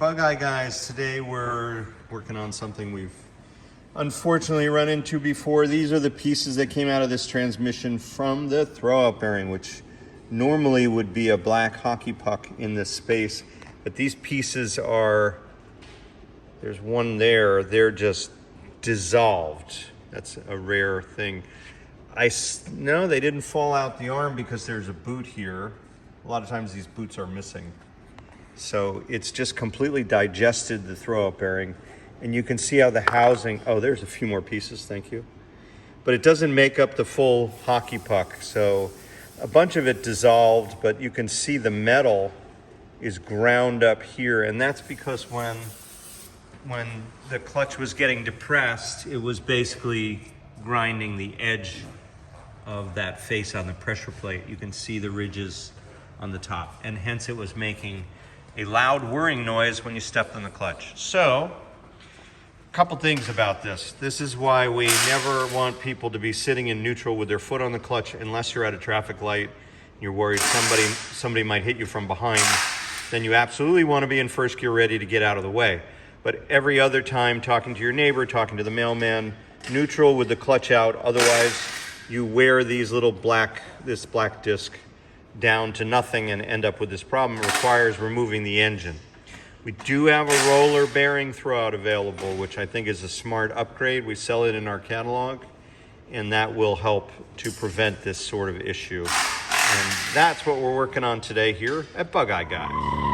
Bugeye guys, today we're working on something we've unfortunately run into before. These are the pieces that came out of this transmission from the throwout bearing, which normally would be a black hockey puck in this space. But these pieces are, there's one there, they're just dissolved. That's a rare thing. No, they didn't fall out the arm because there's a boot here. A lot of times these boots are missing. So it's just completely digested the throwout bearing. And you can see how the housing, oh, there's a few more pieces, thank you. But it doesn't make up the full hockey puck. So a bunch of it dissolved, but you can see the metal is ground up here. And that's because when the clutch was getting depressed, it was basically grinding the edge of that face on the pressure plate. You can see the ridges on the top, and hence it was making a loud whirring noise when you stepped on the clutch. So, a couple things about this. This is why we never want people to be sitting in neutral with their foot on the clutch unless you're at a traffic light and you're worried somebody might hit you from behind. Then you absolutely want to be in first gear ready to get out of the way. But every other time, talking to your neighbor, talking to the mailman, neutral with the clutch out. Otherwise, you wear these little this black disc down to nothing and end up with this problem. It requires removing the engine. We do have a roller bearing throwout available, which I think is a smart upgrade. We sell it in our catalog, and that will help to prevent this sort of issue. And that's what we're working on today here at Bugeye Guys.